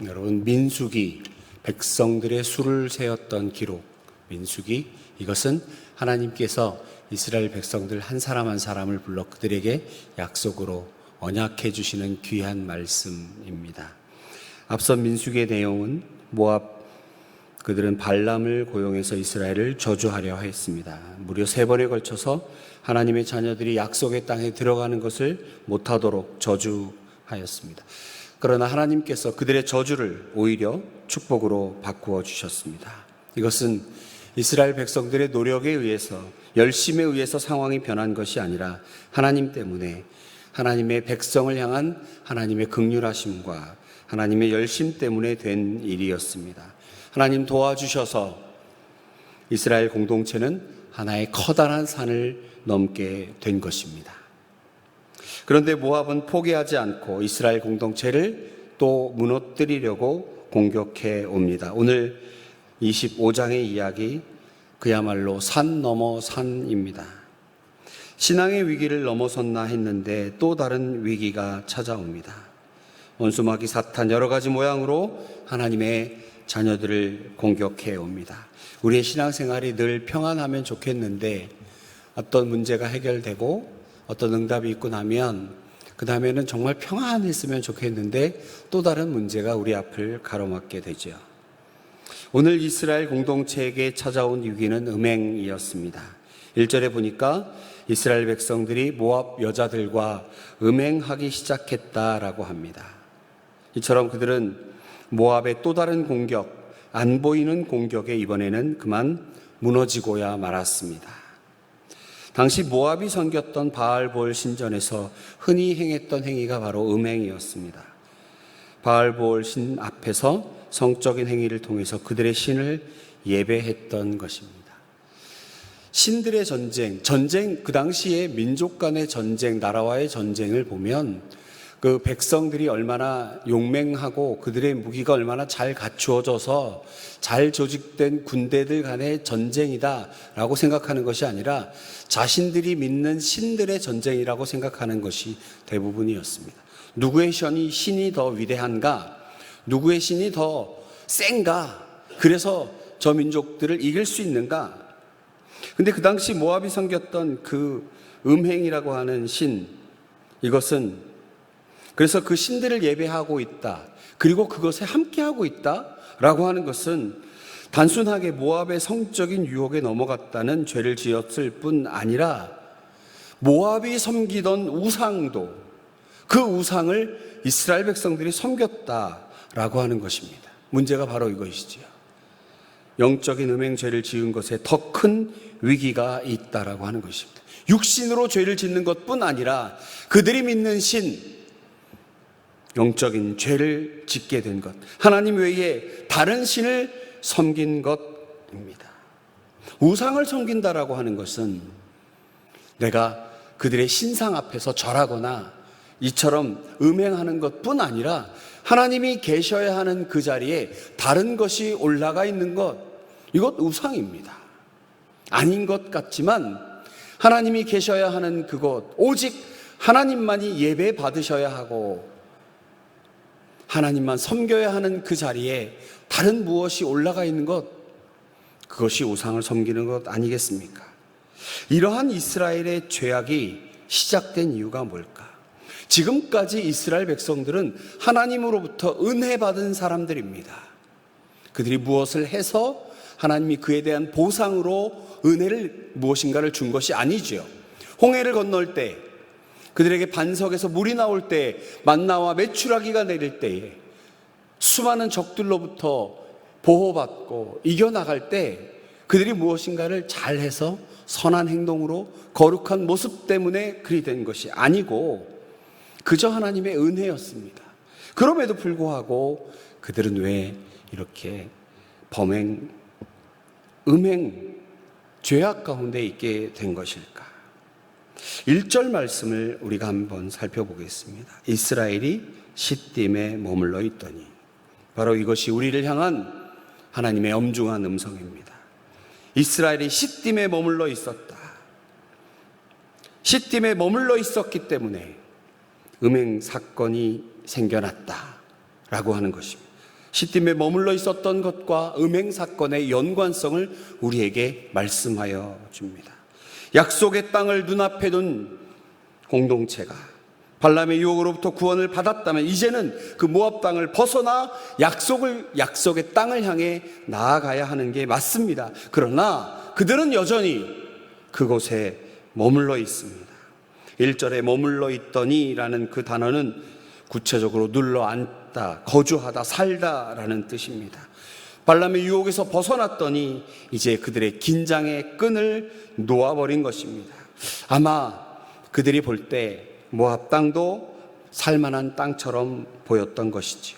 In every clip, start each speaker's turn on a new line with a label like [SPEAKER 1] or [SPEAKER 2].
[SPEAKER 1] 여러분, 민수기, 백성들의 수를 세었던 기록, 민수기, 이것은 하나님께서 이스라엘 백성들 한 사람 한 사람을 불러 그들에게 약속으로 언약해 주시는 귀한 말씀입니다. 앞선 민수기의 내용은 모압 그들은 발람을 고용해서 이스라엘을 저주하려 했습니다. 무려 3번에 걸쳐서 하나님의 자녀들이 약속의 땅에 들어가는 것을 못하도록 저주하였습니다. 그러나 하나님께서 그들의 저주를 오히려 축복으로 바꾸어 주셨습니다. 이것은 이스라엘 백성들의 노력에 의해서, 열심에 의해서 상황이 변한 것이 아니라 하나님 때문에, 하나님의 백성을 향한 하나님의 긍휼하심과 하나님의 열심 때문에 된 일이었습니다. 하나님 도와주셔서 이스라엘 공동체는 하나의 커다란 산을 넘게 된 것입니다. 그런데 모압은 포기하지 않고 이스라엘 공동체를 또 무너뜨리려고 공격해 옵니다. 오늘 25장의 이야기, 그야말로 산 넘어 산입니다. 신앙의 위기를 넘어섰나 했는데 또 다른 위기가 찾아옵니다. 원수마귀 사탄 여러 가지 모양으로 하나님의 자녀들을 공격해 옵니다. 우리의 신앙생활이 늘 평안하면 좋겠는데 어떤 문제가 해결되고 어떤 응답이 있고 나면 그 다음에는 정말 평안했으면 좋겠는데 또 다른 문제가 우리 앞을 가로막게 되죠. 오늘 이스라엘 공동체에게 찾아온 위기는 음행이었습니다. 1절에 보니까 이스라엘 백성들이 모압 여자들과 음행하기 시작했다라고 합니다. 이처럼 그들은 모압의 또 다른 공격, 안 보이는 공격에 이번에는 그만 무너지고야 말았습니다. 당시 모압이 섬겼던 바알볼 신전에서 흔히 행했던 행위가 바로 음행이었습니다. 바알볼 신 앞에서 성적인 행위를 통해서 그들의 신을 예배했던 것입니다. 신들의 전쟁, 그 당시에 민족 간의 전쟁, 나라와의 전쟁을 보면 그 백성들이 얼마나 용맹하고 그들의 무기가 얼마나 잘 갖추어져서 잘 조직된 군대들 간의 전쟁이다라고 생각하는 것이 아니라 자신들이 믿는 신들의 전쟁이라고 생각하는 것이 대부분이었습니다. 누구의 신이 더 위대한가? 누구의 신이 더 센가? 그래서 저 민족들을 이길 수 있는가? 근데 그 당시 모압이 섬겼던 그 음행이라고 하는 신, 이것은 그래서 그 신들을 예배하고 있다, 그리고 그것에 함께하고 있다라고 하는 것은 단순하게 모압의 성적인 유혹에 넘어갔다는 죄를 지었을 뿐 아니라 모압이 섬기던 우상도, 그 우상을 이스라엘 백성들이 섬겼다라고 하는 것입니다. 문제가 바로 이것이지요. 영적인 음행죄를 지은 것에 더 큰 위기가 있다라고 하는 것입니다. 육신으로 죄를 짓는 것뿐 아니라 그들이 믿는 신, 영적인 죄를 짓게 된 것, 하나님 외에 다른 신을 섬긴 것입니다. 우상을 섬긴다라고 하는 것은 내가 그들의 신상 앞에서 절하거나 이처럼 음행하는 것뿐 아니라 하나님이 계셔야 하는 그 자리에 다른 것이 올라가 있는 것, 이것 우상입니다. 아닌 것 같지만 하나님이 계셔야 하는 그곳, 오직 하나님만이 예배 받으셔야 하고 하나님만 섬겨야 하는 그 자리에 다른 무엇이 올라가 있는 것, 그것이 우상을 섬기는 것 아니겠습니까? 이러한 이스라엘의 죄악이 시작된 이유가 뭘까? 지금까지 이스라엘 백성들은 하나님으로부터 은혜 받은 사람들입니다. 그들이 무엇을 해서 하나님이 그에 대한 보상으로 은혜를 무엇인가를 준 것이 아니지요. 홍해를 건널 때, 그들에게 반석에서 물이 나올 때, 만나와 메추라기가 내릴 때에 수많은 적들로부터 보호받고 이겨나갈 때 그들이 무엇인가를 잘해서 선한 행동으로 거룩한 모습 때문에 그리 된 것이 아니고 그저 하나님의 은혜였습니다. 그럼에도 불구하고 그들은 왜 이렇게 음행, 죄악 가운데 있게 된 것일까? 1절 말씀을 우리가 한번 살펴보겠습니다. 이스라엘이 시딤에 머물러 있더니, 바로 이것이 우리를 향한 하나님의 엄중한 음성입니다. 이스라엘이 시딤에 머물러 있었다. 시딤에 머물러 있었기 때문에 음행 사건이 생겨났다라고 하는 것입니다. 시딤에 머물러 있었던 것과 음행 사건의 연관성을 우리에게 말씀하여 줍니다. 약속의 땅을 눈앞에 둔 공동체가 발람의 유혹으로부터 구원을 받았다면 이제는 그 모압 땅을 벗어나 약속의 땅을 향해 나아가야 하는 게 맞습니다. 그러나 그들은 여전히 그곳에 머물러 있습니다. 1절에 머물러 있더니라는 그 단어는 구체적으로 눌러 앉다, 거주하다, 살다라는 뜻입니다. 발람의 유혹에서 벗어났더니 이제 그들의 긴장의 끈을 놓아버린 것입니다. 아마 그들이 볼 때 모압 땅도 살만한 땅처럼 보였던 것이지요.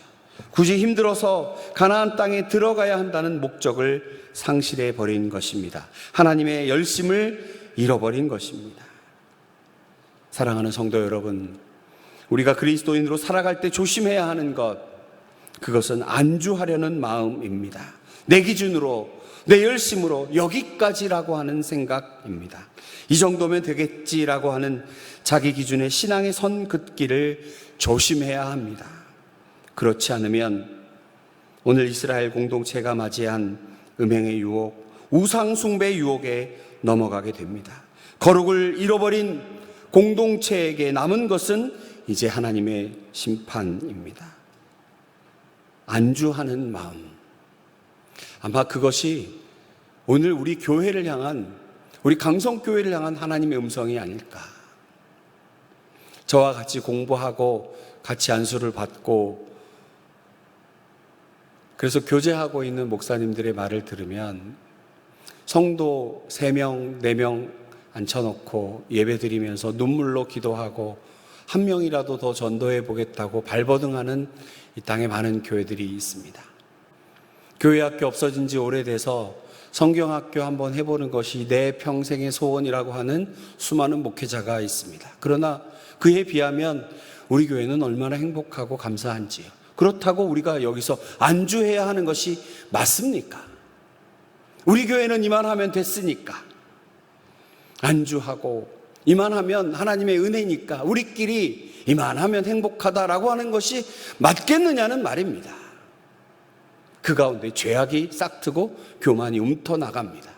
[SPEAKER 1] 굳이 힘들어서 가나안 땅에 들어가야 한다는 목적을 상실해 버린 것입니다. 하나님의 열심을 잃어버린 것입니다. 사랑하는 성도 여러분, 우리가 그리스도인으로 살아갈 때 조심해야 하는 것, 그것은 안주하려는 마음입니다. 내 기준으로, 내 열심으로 여기까지라고 하는 생각입니다. 이 정도면 되겠지라고 하는 자기 기준의 신앙의 선 긋기를 조심해야 합니다. 그렇지 않으면 오늘 이스라엘 공동체가 맞이한 음행의 유혹, 우상 숭배의 유혹에 넘어가게 됩니다. 거룩을 잃어버린 공동체에게 남은 것은 이제 하나님의 심판입니다. 안주하는 마음, 아마 그것이 오늘 우리 교회를 향한, 우리 강성교회를 향한 하나님의 음성이 아닐까. 저와 같이 공부하고 같이 안수를 받고 그래서 교제하고 있는 목사님들의 말을 들으면 성도 3명, 4명 앉혀놓고 예배드리면서 눈물로 기도하고 한 명이라도 더 전도해 보겠다고 발버둥하는 이 땅에 많은 교회들이 있습니다. 교회학교 없어진 지 오래돼서 성경학교 한번 해보는 것이 내 평생의 소원이라고 하는 수많은 목회자가 있습니다. 그러나 그에 비하면 우리 교회는 얼마나 행복하고 감사한지요. 그렇다고 우리가 여기서 안주해야 하는 것이 맞습니까? 우리 교회는 이만하면 됐으니까, 안주하고 이만하면 하나님의 은혜니까, 우리끼리 이만하면 행복하다라고 하는 것이 맞겠느냐는 말입니다. 그 가운데 죄악이 싹트고 교만이 움터나갑니다.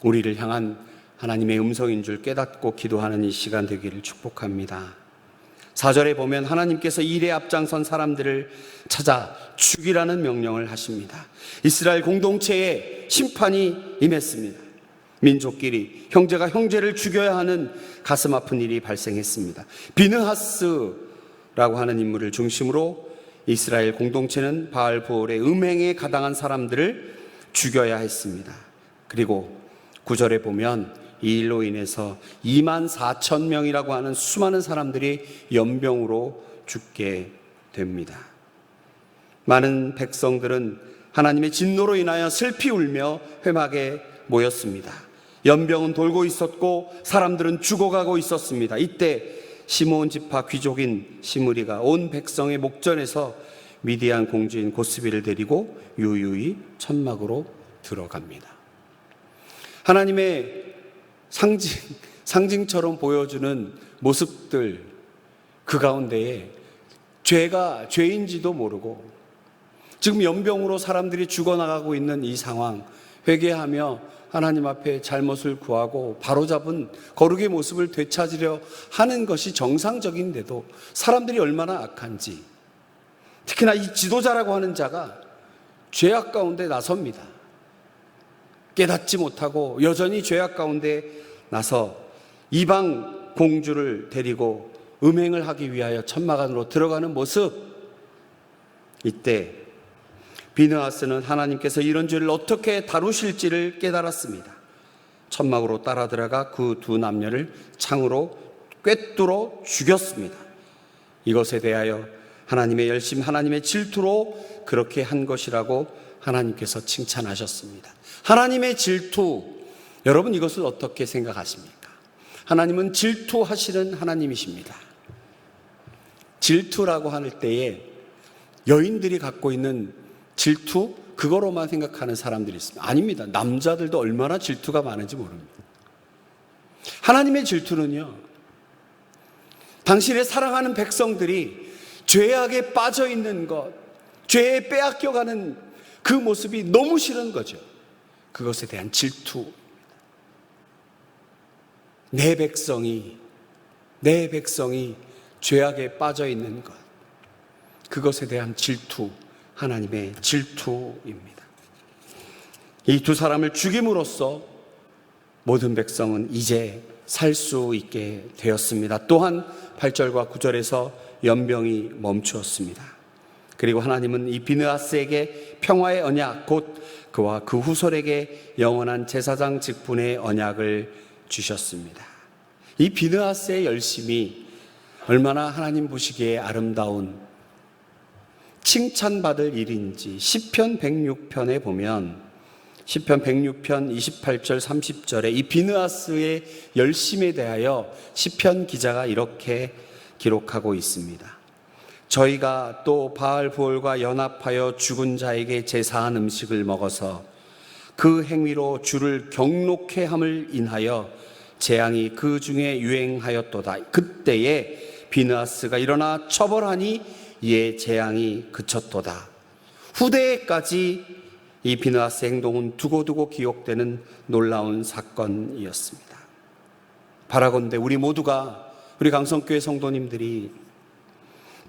[SPEAKER 1] 우리를 향한 하나님의 음성인 줄 깨닫고 기도하는 이 시간 되기를 축복합니다. 4절에 보면 하나님께서 일에 앞장선 사람들을 찾아 죽이라는 명령을 하십니다. 이스라엘 공동체에 심판이 임했습니다. 민족끼리 형제가 형제를 죽여야 하는 가슴 아픈 일이 발생했습니다. 비느하스라고 하는 인물을 중심으로 이스라엘 공동체는 바알브올의 음행에 가당한 사람들을 죽여야 했습니다. 그리고 9절에 보면 이 일로 인해서 24,000명이라고 하는 수많은 사람들이 연병으로 죽게 됩니다. 많은 백성들은 하나님의 진노로 인하여 슬피 울며 회막에 모였습니다. 연병은 돌고 있었고 사람들은 죽어가고 있었습니다. 이때 시므온 지파 귀족인 시므리가 온 백성의 목전에서 미디안 공주인 고스비를 데리고 유유히 천막으로 들어갑니다. 하나님의 상징처럼 보여주는 모습들, 그 가운데에 죄가 죄인지도 모르고 지금 연병으로 사람들이 죽어나가고 있는 이 상황, 회개하며 하나님 앞에 잘못을 구하고 바로잡은 거룩의 모습을 되찾으려 하는 것이 정상적인데도 사람들이 얼마나 악한지, 특히나 이 지도자라고 하는 자가 죄악 가운데 나섭니다. 깨닫지 못하고 여전히 죄악 가운데 나서 이방 공주를 데리고 음행을 하기 위하여 천막 안으로 들어가는 모습, 이때 비느하스는 하나님께서 이런 죄를 어떻게 다루실지를 깨달았습니다. 천막으로 따라 들어가 그 두 남녀를 창으로 꿰뚫어 죽였습니다. 이것에 대하여 하나님의 열심, 하나님의 질투로 그렇게 한 것이라고 하나님께서 칭찬하셨습니다. 하나님의 질투, 여러분 이것을 어떻게 생각하십니까? 하나님은 질투하시는 하나님이십니다. 질투라고 할 때에 여인들이 갖고 있는 질투, 그거로만 생각하는 사람들이 있습니다. 아닙니다. 남자들도 얼마나 질투가 많은지 모릅니다. 하나님의 질투는요, 당신의 사랑하는 백성들이 죄악에 빠져 있는 것, 죄에 빼앗겨가는 그 모습이 너무 싫은 거죠. 그것에 대한 질투. 내 백성이 죄악에 빠져 있는 것, 그것에 대한 질투, 하나님의 질투입니다. 이 두 사람을 죽임으로써 모든 백성은 이제 살 수 있게 되었습니다. 또한 8절과 9절에서 연병이 멈추었습니다. 그리고 하나님은 이 비느하스에게 평화의 언약, 곧 그와 그 후손에게 영원한 제사장 직분의 언약을 주셨습니다. 이 비느하스의 열심이 얼마나 하나님 보시기에 아름다운 칭찬받을 일인지 시편 106편에 보면 시편 106편 28절 30절에 이 비느하스의 열심에 대하여 시편 기자가 이렇게 기록하고 있습니다. 저희가 또 바알보올과 연합하여 죽은 자에게 제사한 음식을 먹어서 그 행위로 주를 경록해 함을 인하여 재앙이 그 중에 유행하였도다. 그때에 비느하스가 일어나 처벌하니 이에 재앙이 그쳤도다. 후대에까지 이 비느하스의 행동은 두고두고 기억되는 놀라운 사건이었습니다. 바라건대 우리 모두가, 우리 강성교회 성도님들이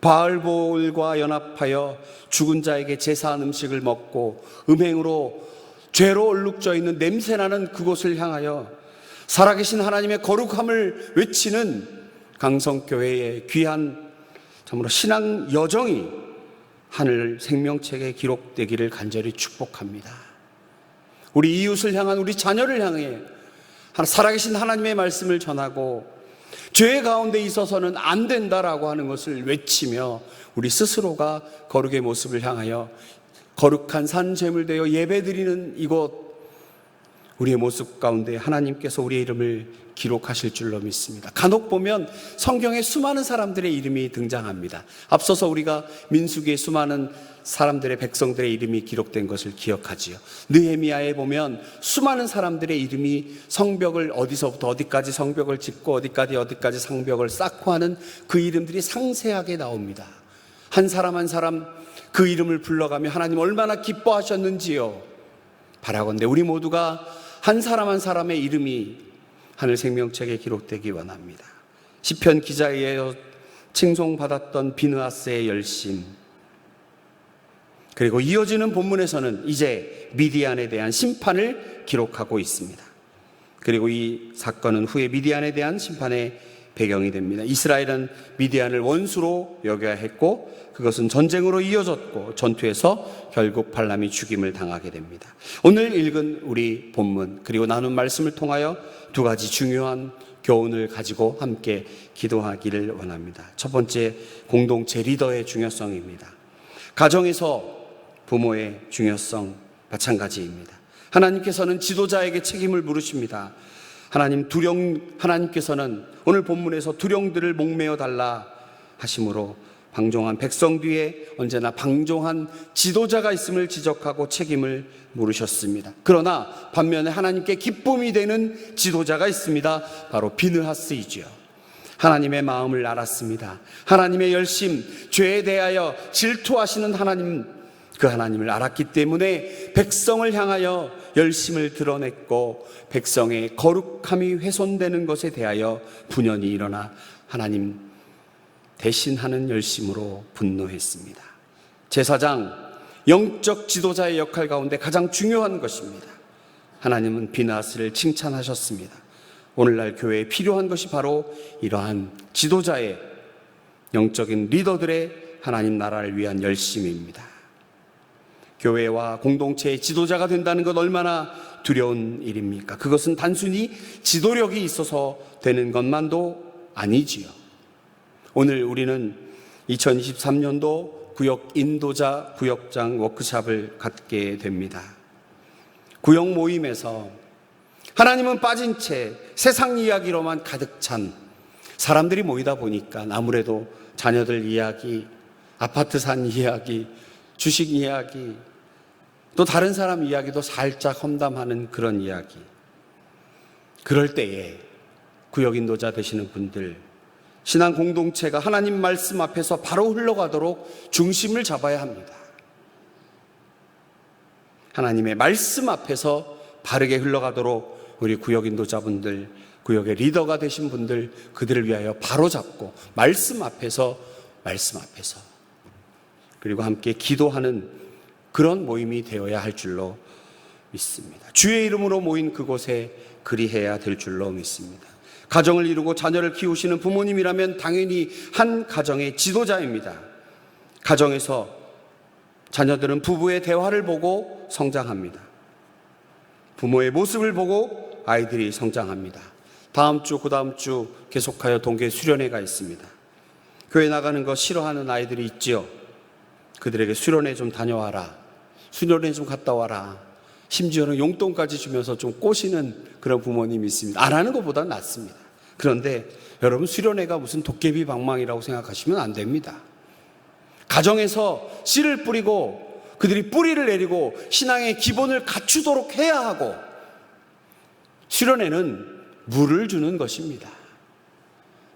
[SPEAKER 1] 바알보올과 연합하여 죽은 자에게 제사한 음식을 먹고 음행으로 죄로 얼룩져 있는 냄새나는 그곳을 향하여 살아계신 하나님의 거룩함을 외치는 강성교회의 귀한 참으로 신앙 여정이 하늘 생명책에 기록되기를 간절히 축복합니다. 우리 이웃을 향한, 우리 자녀를 향해 살아계신 하나님의 말씀을 전하고 죄 가운데 있어서는 안 된다라고 하는 것을 외치며 우리 스스로가 거룩의 모습을 향하여 거룩한 산제물 되어 예배드리는 이곳, 우리의 모습 가운데 하나님께서 우리의 이름을 기록하실 줄로 믿습니다. 간혹 보면 성경에 수많은 사람들의 이름이 등장합니다. 앞서서 우리가 민수기에 수많은 사람들의, 백성들의 이름이 기록된 것을 기억하지요. 느헤미야에 보면 수많은 사람들의 이름이 성벽을 어디서부터 어디까지 성벽을 짓고 어디까지 성벽을 쌓고 하는 그 이름들이 상세하게 나옵니다. 한 사람 한 사람 그 이름을 불러가며 하나님 얼마나 기뻐하셨는지요. 바라건대 우리 모두가 한 사람 한 사람의 이름이 하늘 생명책에 기록되기 원합니다. 시편 기자에 의하여 칭송받았던 비느하스의 열심, 그리고 이어지는 본문에서는 이제 미디안에 대한 심판을 기록하고 있습니다. 그리고 이 사건은 후에 미디안에 대한 심판의 배경이 됩니다. 이스라엘은 미디안을 원수로 여겨야 했고 그것은 전쟁으로 이어졌고 전투에서 결국 발람이 죽임을 당하게 됩니다. 오늘 읽은 우리 본문 그리고 나눈 말씀을 통하여 두 가지 중요한 교훈을 가지고 함께 기도하기를 원합니다. 첫 번째, 공동체 리더의 중요성입니다. 가정에서 부모의 중요성 마찬가지입니다. 하나님께서는 지도자에게 책임을 물으십니다. 하나님께서는 오늘 본문에서 두령들을 목매어 달라 하심으로 방종한 백성 뒤에 언제나 방종한 지도자가 있음을 지적하고 책임을 물으셨습니다. 그러나 반면에 하나님께 기쁨이 되는 지도자가 있습니다. 바로 비느하스이지요. 하나님의 마음을 알았습니다. 하나님의 열심, 죄에 대하여 질투하시는 하나님, 그 하나님을 알았기 때문에 백성을 향하여 열심을 드러냈고 백성의 거룩함이 훼손되는 것에 대하여 분연히 일어나 하나님 대신하는 열심으로 분노했습니다. 제사장, 영적 지도자의 역할 가운데 가장 중요한 것입니다. 하나님은 비느하스를 칭찬하셨습니다. 오늘날 교회에 필요한 것이 바로 이러한 지도자의, 영적인 리더들의 하나님 나라를 위한 열심입니다. 교회와 공동체의 지도자가 된다는 것 얼마나 두려운 일입니까? 그것은 단순히 지도력이 있어서 되는 것만도 아니지요. 오늘 우리는 2023년도 구역 인도자 구역장 워크숍을 갖게 됩니다. 구역 모임에서 하나님은 빠진 채 세상 이야기로만 가득 찬 사람들이 모이다 보니까 아무래도 자녀들 이야기, 아파트 산 이야기, 주식 이야기, 또 다른 사람 이야기도 살짝 험담하는 그런 이야기. 그럴 때에 구역 인도자 되시는 분들,
[SPEAKER 2] 신앙 공동체가 하나님 말씀 앞에서 바로 흘러가도록 중심을 잡아야 합니다. 하나님의 말씀 앞에서 바르게 흘러가도록 우리 구역 인도자분들, 구역의 리더가 되신 분들, 그들을 위하여 바로 잡고 말씀 앞에서 그리고 함께 기도하는 그런 모임이 되어야 할 줄로 믿습니다. 주의 이름으로 모인 그곳에 그리해야 될 줄로 믿습니다. 가정을 이루고 자녀를 키우시는 부모님이라면 당연히 한 가정의 지도자입니다. 가정에서 자녀들은 부부의 대화를 보고 성장합니다. 부모의 모습을 보고 아이들이 성장합니다. 다음 주, 그 다음 주 계속하여 동계 수련회가 있습니다. 교회 나가는 거 싫어하는 아이들이 있지요. 그들에게 수련회 좀 다녀와라, 수련회 좀 갔다 와라, 심지어는 용돈까지 주면서 좀 꼬시는 그런 부모님이 있습니다. 안 하는 것보다 낫습니다. 그런데 여러분, 수련회가 무슨 도깨비 방망이라고 생각하시면 안 됩니다. 가정에서 씨를 뿌리고 그들이 뿌리를 내리고 신앙의 기본을 갖추도록 해야 하고, 수련회는 물을 주는 것입니다.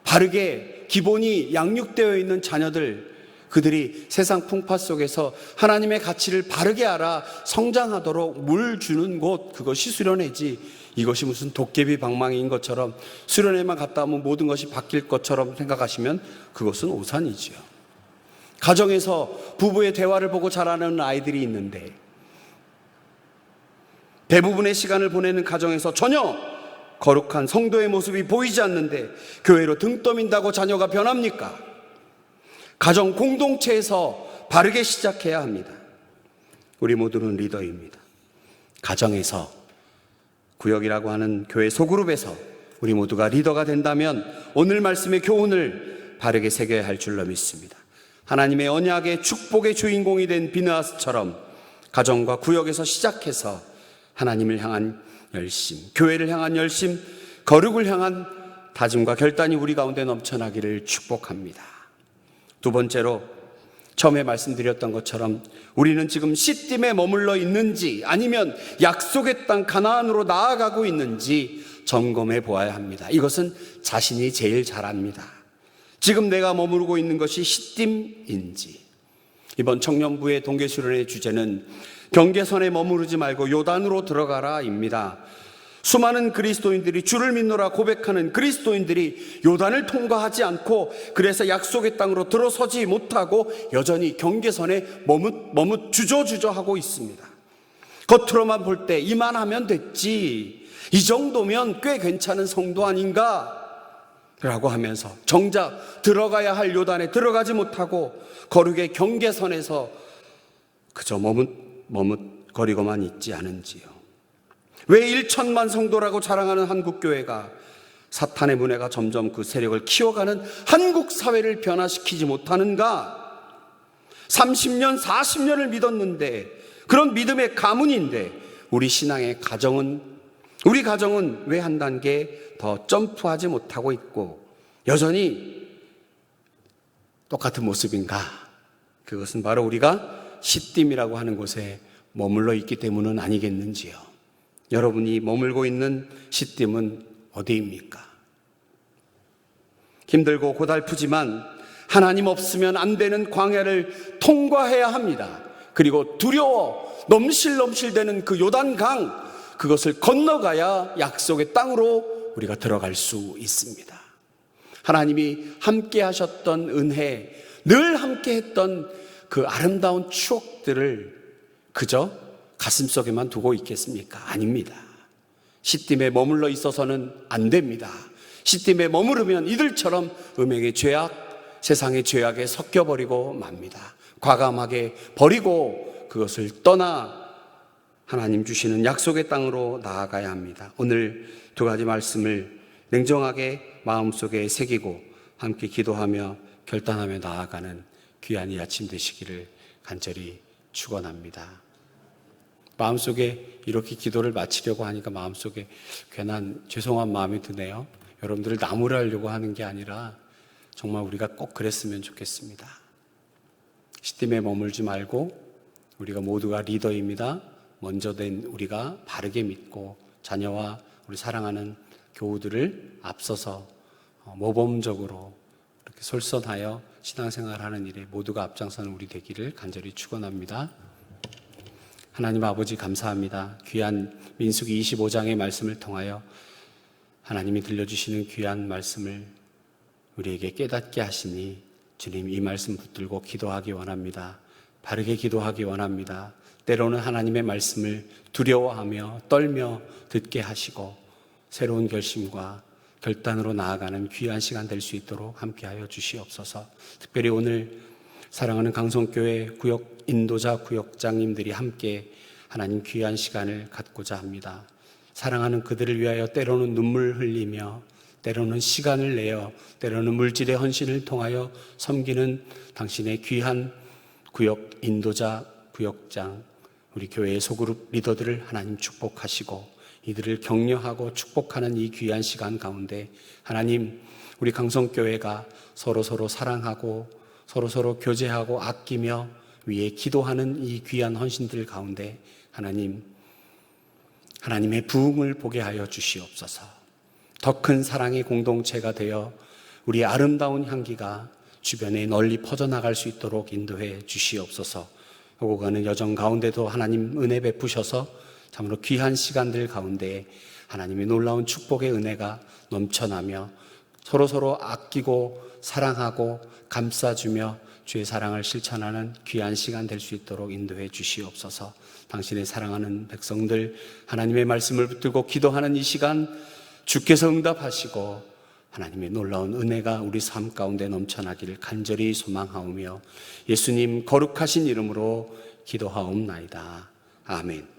[SPEAKER 2] 바르게 기본이 양육되어 있는 자녀들, 그들이 세상 풍파 속에서 하나님의 가치를 바르게 알아 성장하도록 물 주는 곳, 그것이 수련회지, 이것이 무슨 도깨비 방망이인 것처럼 수련회만 갔다 오면 모든 것이 바뀔 것처럼 생각하시면 그것은 오산이지요. 가정에서 부부의 대화를 보고 자라는 아이들이 있는데, 대부분의 시간을 보내는 가정에서 전혀 거룩한 성도의 모습이 보이지 않는데 교회로 등 떠민다고 자녀가 변합니까? 가정 공동체에서 바르게 시작해야 합니다. 우리 모두는 리더입니다. 가정에서, 구역이라고 하는 교회 소그룹에서 우리 모두가 리더가 된다면 오늘 말씀의 교훈을 바르게 새겨야 할 줄로 믿습니다. 하나님의 언약의 축복의 주인공이 된 비느하스처럼 가정과 구역에서 시작해서 하나님을 향한 열심, 교회를 향한 열심, 거룩을 향한 다짐과 결단이 우리 가운데 넘쳐나기를 축복합니다. 두 번째로, 처음에 말씀드렸던 것처럼 우리는 지금 시딤에 머물러 있는지 아니면 약속의 땅 가나안으로 나아가고 있는지 점검해 보아야 합니다. 이것은 자신이 제일 잘 압니다. 지금 내가 머무르고 있는 것이 시딤인지. 이번 청년부의 동계수련의 주제는 경계선에 머무르지 말고 요단으로 들어가라입니다. 수많은 그리스도인들이 주를 믿노라 고백하는 그리스도인들이 요단을 통과하지 않고, 그래서 약속의 땅으로 들어서지 못하고 여전히 경계선에 머뭇 주저하고 있습니다. 겉으로만 볼 때 이만하면 됐지, 이 정도면 꽤 괜찮은 성도 아닌가 라고 하면서 정작 들어가야 할 요단에 들어가지 못하고 거룩의 경계선에서 그저 머뭇거리고만 있지 않은지요. 왜 1천만 성도라고 자랑하는 한국교회가 사탄의 문해가 점점 그 세력을 키워가는 한국 사회를 변화시키지 못하는가? 30년, 40년을 믿었는데, 그런 믿음의 가문인데 우리 신앙의 가정은, 우리 가정은 왜 한 단계 더 점프하지 못하고 있고 여전히 똑같은 모습인가? 그것은 바로 우리가 시딤이라고 하는 곳에 머물러 있기 때문은 아니겠는지요. 여러분이 머물고 있는 시딤은 어디입니까? 힘들고 고달프지만 하나님 없으면 안 되는 광야를 통과해야 합니다. 그리고 두려워 넘실넘실대는 그 요단강, 그것을 건너가야 약속의 땅으로 우리가 들어갈 수 있습니다. 하나님이 함께 하셨던 은혜, 늘 함께 했던 그 아름다운 추억들을 그저 가슴속에만 두고 있겠습니까? 아닙니다. 시딤에 머물러 있어서는 안 됩니다. 시딤에 머무르면 이들처럼 음행의 죄악, 세상의 죄악에 섞여버리고 맙니다. 과감하게 버리고 그것을 떠나 하나님 주시는 약속의 땅으로 나아가야 합니다. 오늘 두 가지 말씀을 냉정하게 마음속에 새기고 함께 기도하며 결단하며 나아가는 귀한 이 아침 되시기를 간절히 축원합니다. 마음속에 이렇게 기도를 마치려고 하니까 마음속에 괜한 죄송한 마음이 드네요. 여러분들을 나무라려고 하는 게 아니라 정말 우리가 꼭 그랬으면 좋겠습니다. 시딤에 머물지 말고 우리가 모두가 리더입니다. 먼저 된 우리가 바르게 믿고 자녀와 우리 사랑하는 교우들을 앞서서 모범적으로
[SPEAKER 1] 솔선하여 신앙생활하는 일에 모두가 앞장서는 우리 되기를 간절히 축원합니다. 하나님 아버지 감사합니다. 귀한 민수기 25장의 말씀을 통하여 하나님이 들려주시는 귀한 말씀을 우리에게 깨닫게 하시니 주님 이 말씀 붙들고 기도하기 원합니다. 바르게 기도하기 원합니다. 때로는 하나님의 말씀을 두려워하며 떨며 듣게 하시고 새로운 결심과 결단으로 나아가는 귀한 시간 될 수 있도록 함께하여 주시옵소서. 특별히 오늘 사랑하는 강성교회 구역 인도자 구역장님들이 함께 하나님 귀한 시간을 갖고자 합니다. 사랑하는 그들을 위하여 때로는 눈물 흘리며 때로는 시간을 내어 때로는 물질의 헌신을 통하여 섬기는 당신의 귀한 구역 인도자 구역장 우리 교회의 소그룹 리더들을 하나님 축복하시고 이들을 격려하고 축복하는 이 귀한 시간 가운데 하나님 우리 강성교회가 서로 사랑하고 서로 교제하고 아끼며 위에 기도하는 이 귀한 헌신들 가운데 하나님의 부흥을 보게 하여 주시옵소서. 더 큰 사랑의 공동체가 되어 우리의 아름다운 향기가 주변에 널리 퍼져나갈 수 있도록 인도해 주시옵소서. 오고 가는 여정 가운데도 하나님 은혜 베푸셔서 참으로 귀한 시간들 가운데 하나님의 놀라운 축복의 은혜가 넘쳐나며 서로 아끼고 사랑하고 감싸주며 주의 사랑을 실천하는 귀한 시간 될 수 있도록 인도해 주시옵소서. 당신의 사랑하는 백성들 하나님의 말씀을 붙들고 기도하는 이 시간 주께서 응답하시고 하나님의 놀라운 은혜가 우리 삶 가운데 넘쳐나기를 간절히 소망하오며 예수님 거룩하신 이름으로 기도하옵나이다. 아멘.